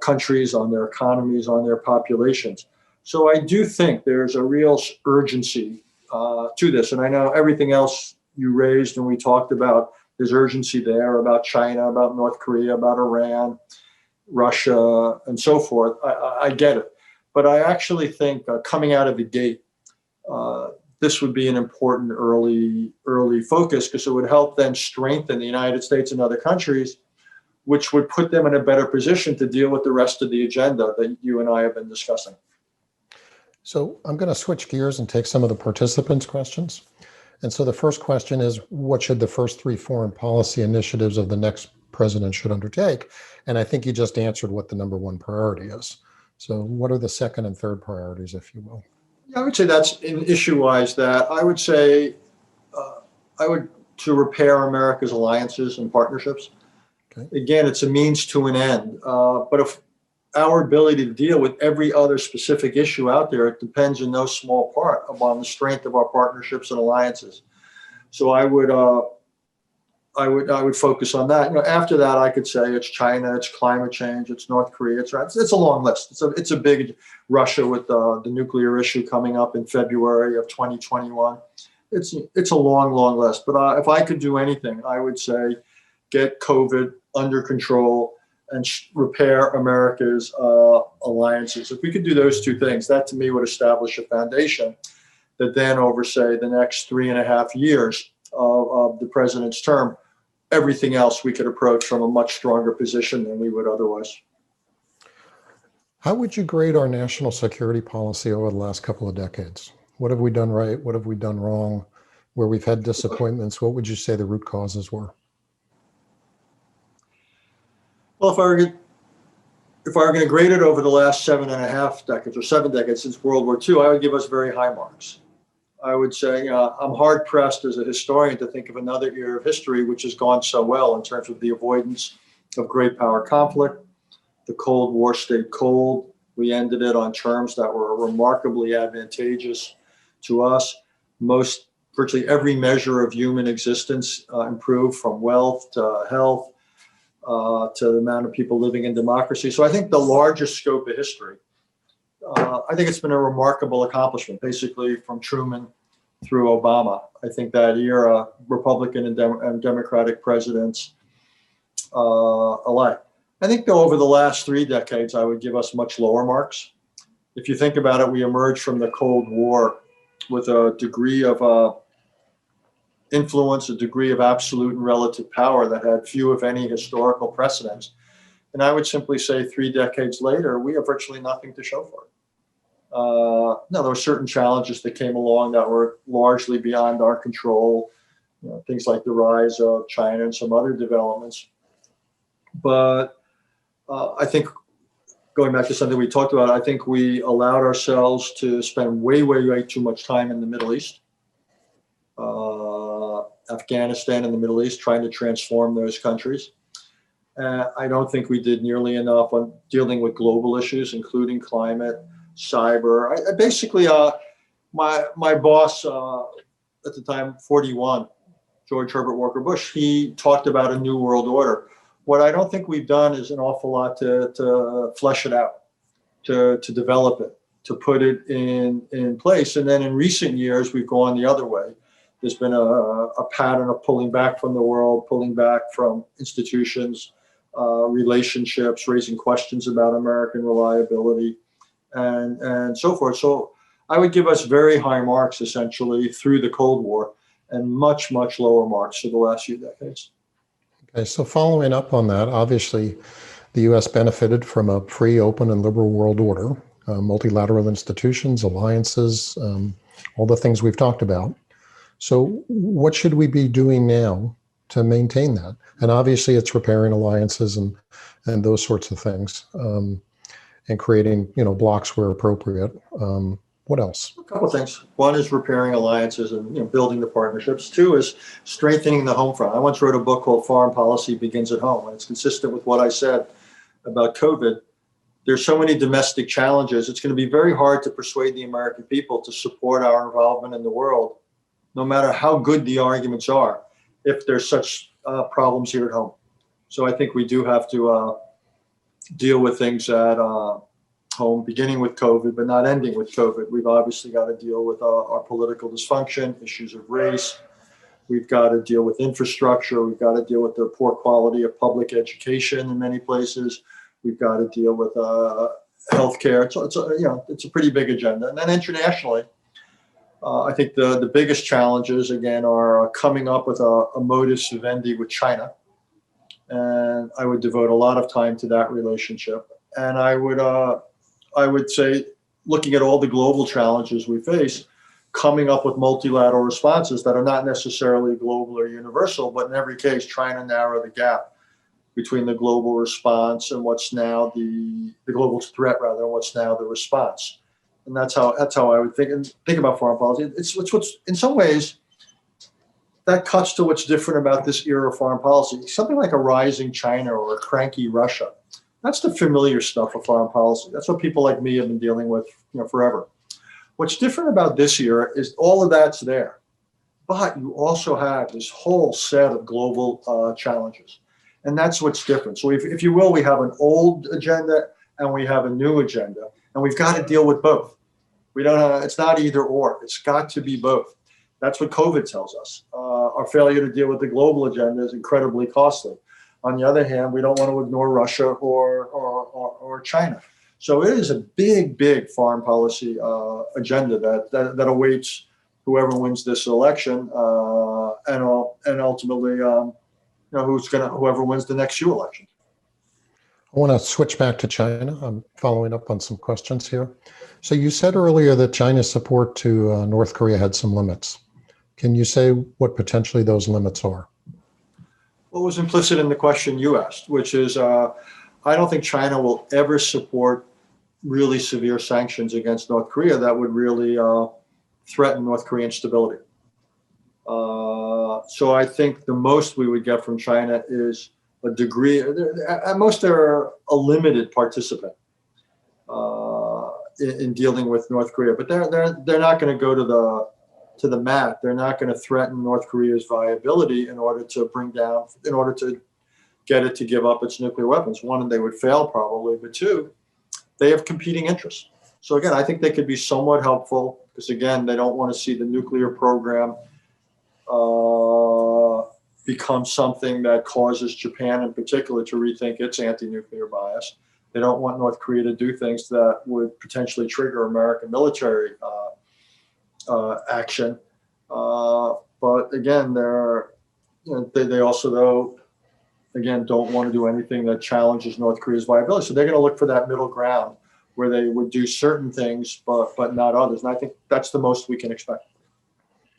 countries, on their economies, on their populations. So I do think there's a real urgency to this. And I know everything else you raised and we talked about, there's urgency there about China, about North Korea, about Iran, Russia, and so forth. I get it. But I actually think coming out of the gate, this would be an important early focus, because it would help then strengthen the United States and other countries, which would put them in a better position to deal with the rest of the agenda that you and I have been discussing. So I'm going to switch gears and take some of the participants' questions. And so the first question is, what should the first three foreign policy initiatives of the next president should undertake? And I think you just answered what the number one priority is. So what are the second and third priorities, if you will? I would say that's issue-wise that I would say to repair America's alliances and partnerships. Okay. Again, it's a means to an end. But if our ability to deal with every other specific issue out there, it depends in no small part upon the strength of our partnerships and alliances. So I would focus on that. After that, I could say it's China, it's climate change, it's North Korea, it's a long list. It's a big Russia with the nuclear issue coming up in February of 2021. It's a long list. But if I could do anything, I would say get COVID under control and repair America's alliances. If we could do those two things, that to me would establish a foundation that then over, say, the next 3.5 years of the president's term, everything else we could approach from a much stronger position than we would otherwise. How would you grade our national security policy over the last couple of decades? What have we done right? What have we done wrong? Where we've had disappointments, what would you say the root causes were? Well, if I were going to grade it over the last 7.5 decades or 7 decades since World War II, I would give us very high marks. I would say I'm hard pressed as a historian to think of another era of history which has gone so well in terms of the avoidance of great power conflict. The Cold War stayed cold. We ended it on terms that were remarkably advantageous to us. Virtually every measure of human existence improved, from wealth to health, to the amount of people living in democracy. So I think the largest scope of history, I think it's been a remarkable accomplishment, basically from Truman through Obama. I think that era, Republican and Democratic presidents alike. I think though over the last 3 decades, I would give us much lower marks. If you think about it, we emerged from the Cold War with a degree of influence, a degree of absolute and relative power that had few, if any, historical precedents. And I would simply say 3 decades later, we have virtually nothing to show for it. Now, there were certain challenges that came along that were largely beyond our control, things like the rise of China and some other developments. But I think, going back to something we talked about, I think we allowed ourselves to spend way too much time in the Middle East. Afghanistan and the Middle East, trying to transform those countries. I don't think we did nearly enough on dealing with global issues, including climate, cyber. Basically, my boss at the time, 41, George Herbert Walker Bush, he talked about a new world order. What I don't think we've done is an awful lot to flesh it out, to develop it, to put it in place. And then in recent years, we've gone the other way. There's been a pattern of pulling back from the world, pulling back from institutions, relationships, raising questions about American reliability, and so forth. So I would give us very high marks, essentially, through the Cold War, and much, much lower marks for the last few decades. Okay, so following up on that, obviously, the U.S. benefited from a free, open, and liberal world order, multilateral institutions, alliances, all the things we've talked about. So what should we be doing now to maintain that? And obviously, it's repairing alliances and those sorts of things, and creating, blocks where appropriate. What else? A couple of things. One is repairing alliances and building the partnerships. Two is strengthening the home front. I once wrote a book called Foreign Policy Begins at Home, and it's consistent with what I said about COVID. There's so many domestic challenges. It's going to be very hard to persuade the American people to support our involvement in the world, no matter how good the arguments are, if there's such problems here at home. So I think we do have to deal with things at home, beginning with COVID, but not ending with COVID. We've obviously got to deal with our political dysfunction, issues of race. We've got to deal with infrastructure. We've got to deal with the poor quality of public education in many places. We've got to deal with healthcare. It's a pretty big agenda. And then internationally, I think the biggest challenges, again, are coming up with a modus vivendi with China. And I would devote a lot of time to that relationship. And I would say, looking at all the global challenges we face, coming up with multilateral responses that are not necessarily global or universal, but in every case, trying to narrow the gap between the global response and what's now the global threat, rather, and what's now the response. And that's how I would think about foreign policy. It's what's in some ways that cuts to what's different about this era of foreign policy. Something like a rising China or a cranky Russia. That's the familiar stuff of foreign policy. That's what people like me have been dealing with, forever. What's different about this year is all of that's there, but you also have this whole set of global challenges, and that's what's different. So, if you will, we have an old agenda and we have a new agenda, and we've got to deal with both. We don't. It's not either or. It's got to be both. That's what COVID tells us. Our failure to deal with the global agenda is incredibly costly. On the other hand, we don't want to ignore Russia or China. So it is a big, big foreign policy agenda that awaits whoever wins this election, and ultimately, whoever wins the next few elections. I want to switch back to China. I'm following up on some questions here. So you said earlier that China's support to North Korea had some limits. Can you say what potentially those limits are? What was implicit in the question you asked, which is, I don't think China will ever support really severe sanctions against North Korea that would really threaten North Korean stability. So I think the most we would get from China is a degree, at most they're a limited participant in dealing with North Korea, but they're not going to go to the mat. They're not going to threaten North Korea's viability in order to get it to give up its nuclear weapons. One, they would fail probably, but two, they have competing interests. So again, I think they could be somewhat helpful because again, they don't want to see the nuclear program become something that causes Japan in particular to rethink its anti-nuclear bias. They don't want North Korea to do things that would potentially trigger American military action. But again, they also, though, again, don't want to do anything that challenges North Korea's viability. So they're going to look for that middle ground where they would do certain things, but not others. And I think that's the most we can expect.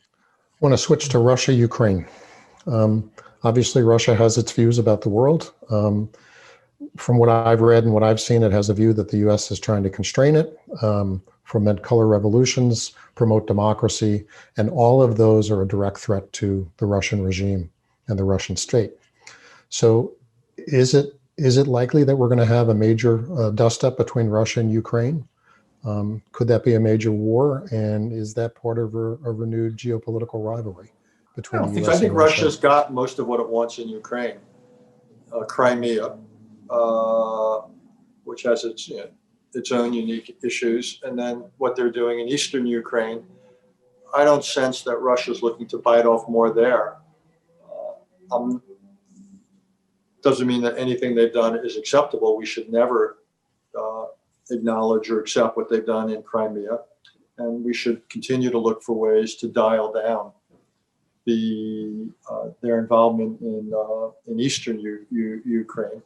I want to switch to Russia, Ukraine. Obviously, Russia has its views about the world. From what I've read and what I've seen, it has a view that the U.S. is trying to constrain it, foment color revolutions, promote democracy, and all of those are a direct threat to the Russian regime and the Russian state. So is it likely that we're going to have a major dust-up between Russia and Ukraine? Could that be a major war? And is that part of a renewed geopolitical rivalry between the U.S. and Russia? I think Russia's got most of what it wants in Ukraine. Crimea, which has its own unique issues, and then what they're doing in eastern Ukraine. I don't sense that Russia's looking to bite off more there. Doesn't mean that anything they've done is acceptable. We should never acknowledge or accept what they've done in Crimea, and we should continue to look for ways to dial down their involvement in eastern Ukraine,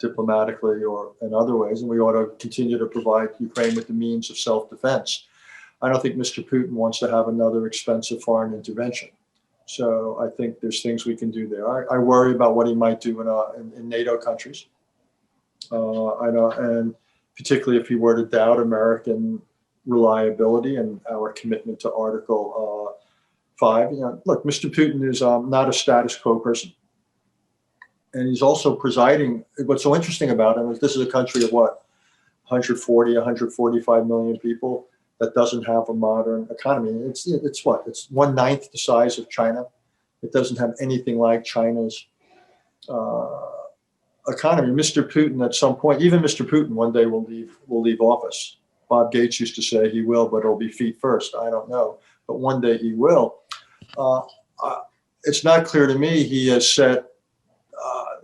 diplomatically or in other ways, and we ought to continue to provide Ukraine with the means of self-defense. I don't think Mr. Putin wants to have another expensive foreign intervention. So I think there's things we can do there. I worry about what he might do in NATO countries. I know, and particularly if he were to doubt American reliability and our commitment to Article 5. Look, Mr. Putin is not a status quo person. And he's also presiding. What's so interesting about him is this is a country of what, 140, 145 million people that doesn't have a modern economy. It's what? It's 1/9 the size of China. It doesn't have anything like China's economy. Mr. Putin, at some point, even Mr. Putin, one day will leave office. Bob Gates used to say he will, but it'll be feet first. I don't know, but one day he will. It's not clear to me he has set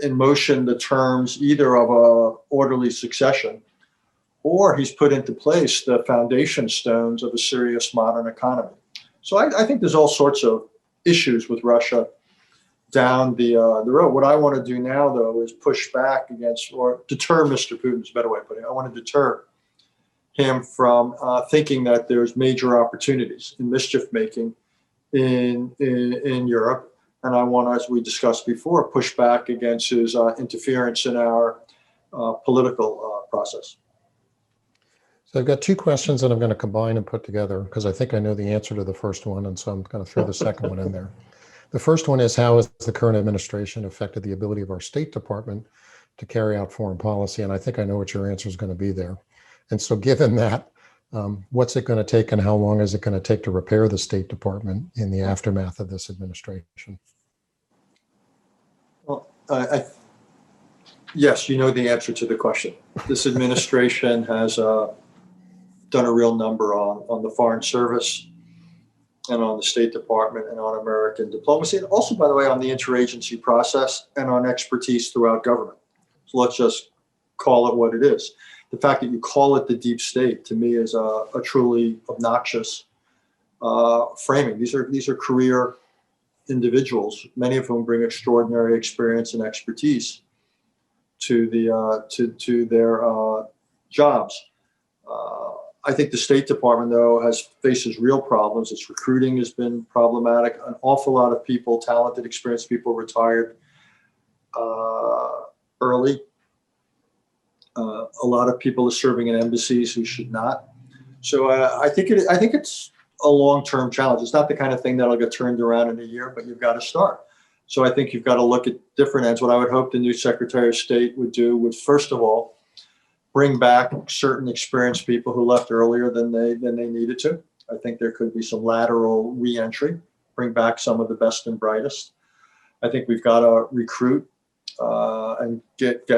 in motion the terms either of a orderly succession, or he's put into place the foundation stones of a serious modern economy. So I think there's all sorts of issues with Russia down the road. What I want to do now, though, is push back against, or deter Mr. Putin, is a better way of putting it. I want to deter him from thinking that there's major opportunities in mischief making in Europe. And I want, as we discussed before, push back against his interference in our political process. So I've got two questions that I'm going to combine and put together because I think I know the answer to the first one, and so I'm going to throw the second one in there. The first one is, how has the current administration affected the ability of our State Department to carry out foreign policy? And I think I know what your answer is going to be there. And so given that, what's it going to take and how long is it going to take to repair the State Department in the aftermath of this administration? Well, yes, you know the answer to the question. This administration has done a real number on the Foreign Service and on the State Department and on American diplomacy, and also, by the way, on the interagency process and on expertise throughout government. So let's just call it what it is. The fact that you call it the deep state, to me, is a truly obnoxious framing. These are career individuals, many of whom bring extraordinary experience and expertise to their jobs. I think the State Department, though, faces real problems. Its recruiting has been problematic. An awful lot of people, talented, experienced people, retired early. A lot of people are serving in embassies who should not. So I think it's a long-term challenge. It's not the kind of thing that'll get turned around in a year, but you've got to start. So I think you've got to look at different ends. What I would hope the new Secretary of State would do would, first of all, bring back certain experienced people who left earlier than they needed to. I think there could be some lateral re-entry, bring back some of the best and brightest. I think we've got to recruit and get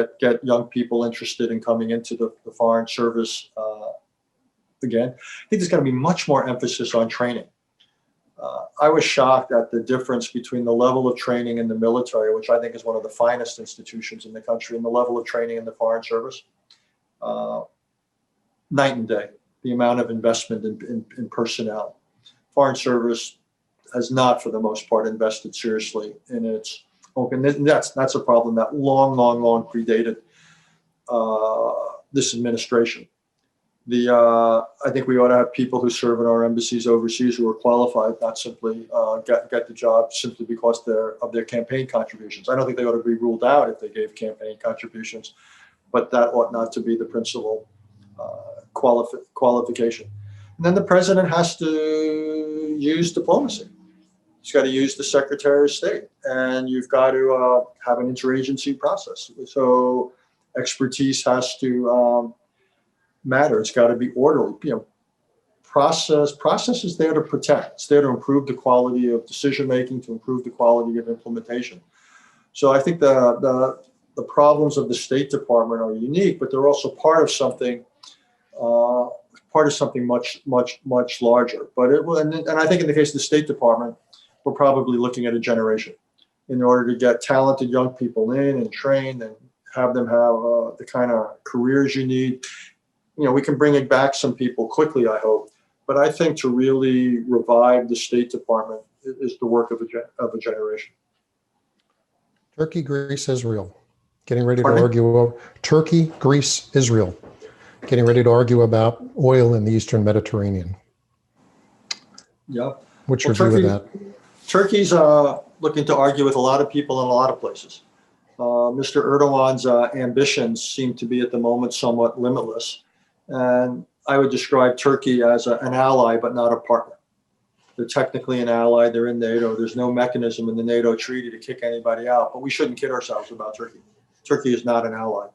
young people interested in coming into the Foreign Service again. I think there's got to be much more emphasis on training. I was shocked at the difference between the level of training in the military, which I think is one of the finest institutions in the country, and the level of training in the Foreign Service. Night and day, the amount of investment in personnel. Foreign Service has not, for the most part, invested seriously in its open. That's a problem that long predated this administration. I think we ought to have people who serve in our embassies overseas who are qualified, not simply get the job simply because of their campaign contributions. I don't think they ought to be ruled out if they gave campaign contributions, but that ought not to be the principal qualification. And then the president has to use diplomacy. He's got to use the Secretary of State, and you've got to have an interagency process. So expertise has to matter. It's got to be orderly. Process is there to protect. It's there to improve the quality of decision making, to improve the quality of implementation. So I think the the problems of the State Department are unique, but they're also part of something much larger. But it will, and I think in the case of the State Department, we're probably looking at a generation in order to get talented young people in and trained and have them have the kind of careers you need. You know, we can bring it back some people quickly, I hope. But I think to really revive the State Department is the work of a generation. Turkey, Greece, Israel. Getting ready to Pardon me? argue. Turkey, Greece, Israel. Getting ready to argue about oil in the Eastern Mediterranean. Yeah. What's your Well, view of that? Turkey's looking to argue with a lot of people in a lot of places. Mr. Erdogan's ambitions seem to be at the moment somewhat limitless. And I would describe Turkey as an ally, but not a partner. They're technically an ally. They're in NATO. There's no mechanism in the NATO treaty to kick anybody out. But we shouldn't kid ourselves about Turkey. Turkey is not an ally.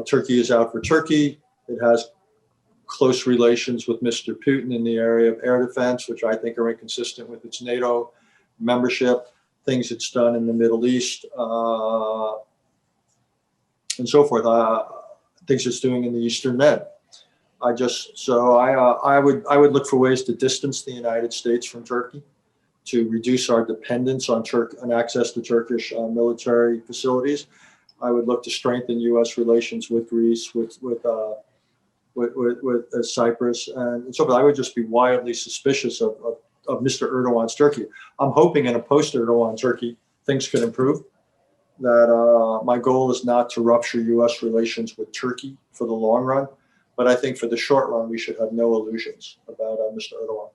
Turkey is out for Turkey. It has close relations with Mr. Putin in the area of air defense, which I think are inconsistent with its NATO membership, things it's done in the Middle East, and so forth. Things it's doing in the Eastern Med. I would look for ways to distance the United States from Turkey, to reduce our dependence on access to Turkish military facilities. I would look to strengthen U.S. relations with Greece, with Cyprus, and so forth. I would just be wildly suspicious of Mr. Erdogan's Turkey. I'm hoping in a post-Erdogan Turkey, things could improve. That my goal is not to rupture U.S. relations with Turkey for the long run, but I think for the short run, we should have no illusions about Mr. Erdogan.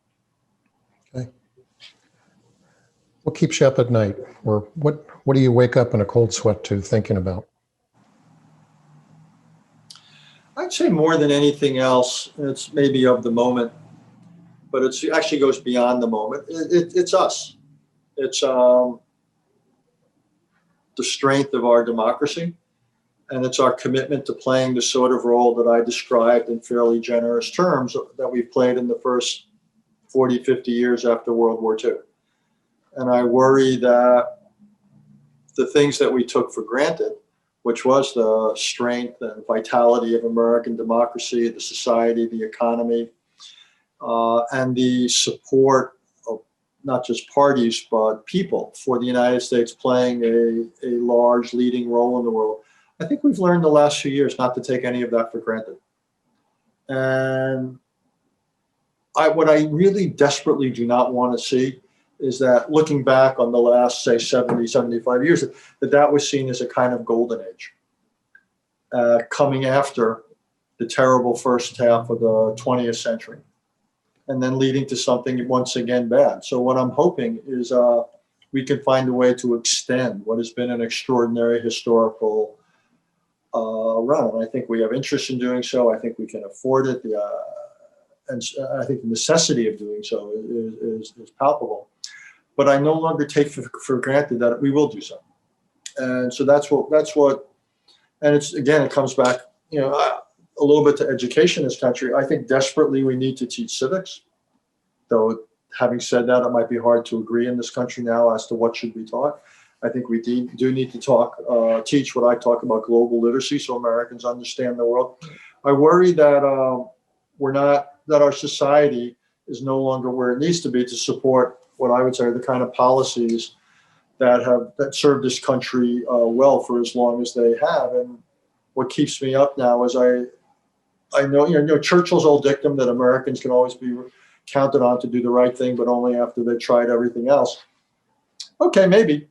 Okay. What keeps you up at night? Or what do you wake up in a cold sweat to thinking about? I'd say more than anything else, it's maybe of the moment, but it actually goes beyond the moment. It's us. It's the strength of our democracy, and it's our commitment to playing the sort of role that I described in fairly generous terms that we've played in the first 40, 50 years after World War II. And I worry that the things that we took for granted, which was the strength and vitality of American democracy, the society, the economy, and the support of not just parties, but people for the United States playing a large leading role in the world. I think we've learned the last few years not to take any of that for granted. And what I really desperately do not want to see is that looking back on the last, say, 70, 75 years, that was seen as a kind of golden age, coming after the terrible first half of the 20th century, and then leading to something once again bad. So what I'm hoping is we can find a way to extend what has been an extraordinary historical run. And I think we have interest in doing so. I think we can afford it. And I think the necessity of doing so is palpable. But I no longer take for granted that we will do so. And so that's what, and it's, again, it comes back, you know, a little bit to education in this country. I think desperately we need to teach civics, though having said that, it might be hard to agree in this country now as to what should be taught. I think we do need to teach what I talk about, global literacy, so Americans understand the world. I worry that that our society is no longer where it needs to be to support what I would say are the kind of policies that served this country well for as long as they have. And what keeps me up now is I know Churchill's old dictum that Americans can always be counted on to do the right thing, but only after they've tried everything else. Okay, maybe.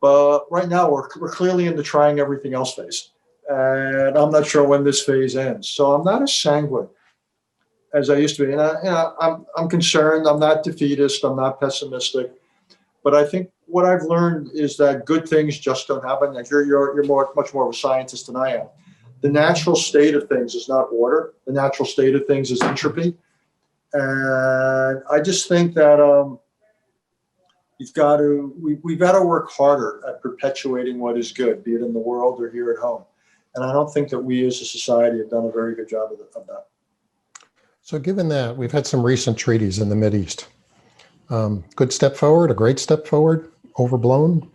But right now we're clearly in the trying everything else phase. And I'm not sure when this phase ends. So I'm not as sanguine as I used to be. And I'm concerned. I'm not defeatist. I'm not pessimistic. But I think what I've learned is that good things just don't happen. Like you're much more of a scientist than I am. The natural state of things is not order. The natural state of things is entropy. And I just think that we've got to work harder at perpetuating what is good, be it in the world or here at home. And I don't think that we as a society have done a very good job of that. So given that, we've had some recent treaties in the Mideast. Good step forward, a great step forward, overblown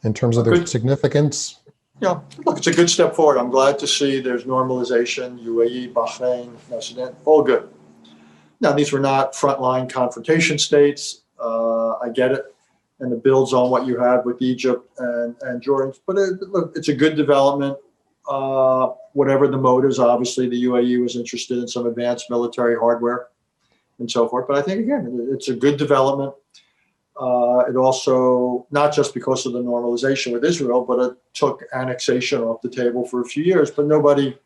in terms of their significance? look, it's a good step forward. I'm glad to see there's normalization, UAE, Bahrain, Sudan, all good. Now, these were not frontline confrontation states. I get it. And it builds on what you had with Egypt and Jordan. But look, it's a good development. Whatever the motives, obviously the UAE was interested in some advanced military hardware and so forth. But I think, again, it's a good development. It also, not just because of the normalization with Israel, but it took annexation off the table for a few years. But nobody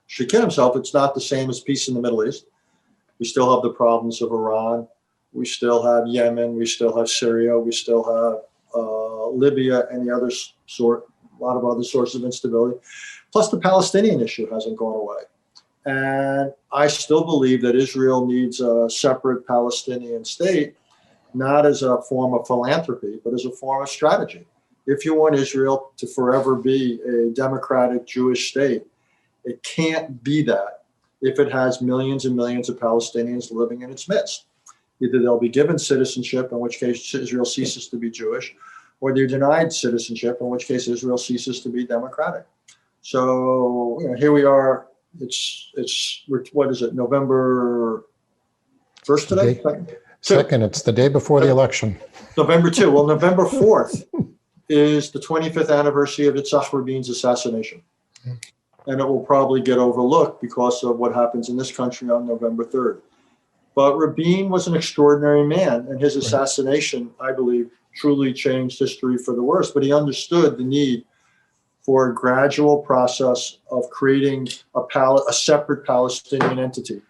should kid himself. It's not the same as peace in the Middle East. We still have the problems of Iran. We still have Yemen. We still have Syria. We still have Libya and the other sort, a lot of other sources of instability. Plus, the Palestinian issue hasn't gone away. And I still believe that Israel needs a separate Palestinian state, not as a form of philanthropy, but as a form of strategy. If you want Israel to forever be a democratic Jewish state, it can't be that if it has millions and millions of Palestinians living in its midst. Either they'll be given citizenship, in which case Israel ceases to be Jewish, or they're denied citizenship, in which case Israel ceases to be democratic. So here we are. It's what is it? November 1st today? Second, it's the day before the election. November 2. Well, November 4th is the 25th anniversary of Yitzhak Rabin's assassination. And it will probably get overlooked because of what happens in this country on November 3rd. But Rabin was an extraordinary man, and his assassination, I believe, truly changed history for the worse. But he understood the need for a gradual process of creating a separate Palestinian entity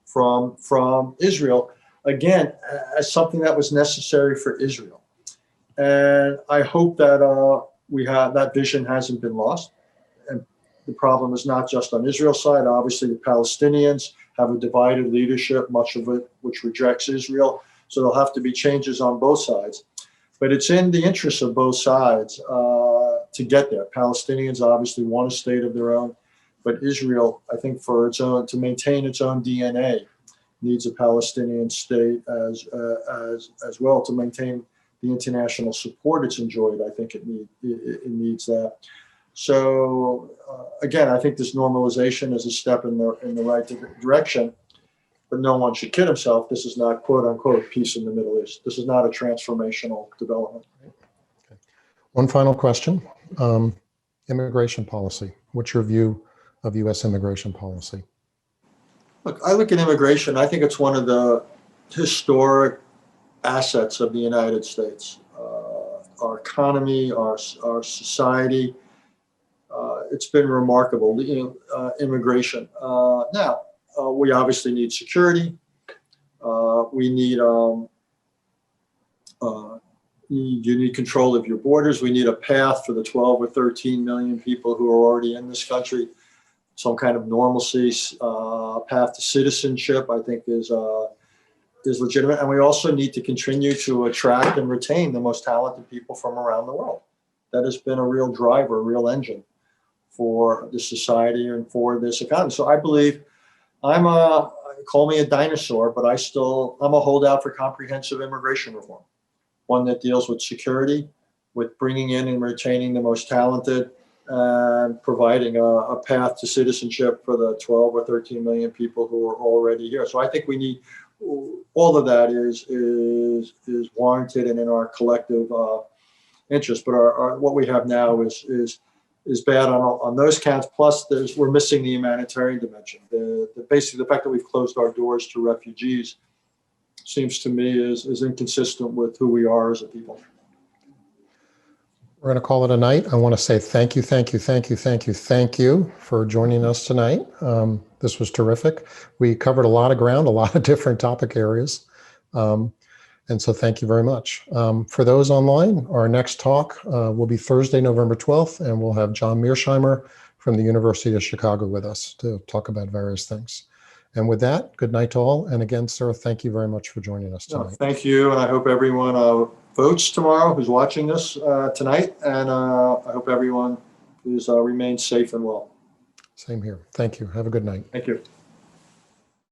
from Israel, again, as something that was necessary for Israel. And I hope that that vision hasn't been lost. And the problem is not just on Israel's side. Obviously, the Palestinians have a divided leadership, much of it which rejects Israel. So there'll have to be changes on both sides. But it's in the interest of both sides to get there. Palestinians obviously want a state of their own, but Israel, I think, to maintain its own DNA, needs a Palestinian state as well to maintain the international support it's enjoyed. I think it needs that. So again, I think this normalization is a step in the right direction, but no one should kid himself. This is not quote unquote peace in the Middle East. This is not a transformational development. Okay. One final question: immigration policy. What's your view of U.S. immigration policy? Look, I look at immigration. I think it's one of the historic assets of the United States. Our economy, our society. It's been remarkable, immigration. Now, we obviously need security. We need you need control of your borders. We need a path for the 12 or 13 million people who are already in this country. Some kind of normalcy, path to citizenship, I think is legitimate. And we also need to continue to attract and retain the most talented people from around the world. That has been a real driver, a real engine for the society and for this economy. So I believe call me a dinosaur, but I'm a holdout for comprehensive immigration reform. One that deals with security, with bringing in and retaining the most talented, and providing a path to citizenship for the 12 or 13 million people who are already here. So I think we need all of that is warranted and in our collective interest. But what we have now is bad on those counts. Plus, we're missing the humanitarian dimension. Basically, the fact that we've closed our doors to refugees seems to me is inconsistent with who we are as a people. We're going to call it a night. I want to say thank you for joining us tonight. This was terrific. We covered a lot of ground, a lot of different topic areas. And so thank you very much. For those online, our next talk will be Thursday, November 12th, and we'll have John Mearsheimer from the University of Chicago with us to talk about various things. And with that, good night to all. And again, sir, thank you very much for joining us tonight. Thank you. And I hope everyone votes tomorrow who's watching this tonight. And I hope everyone remains safe and well. Same here. Thank you. Have a good night. Thank you.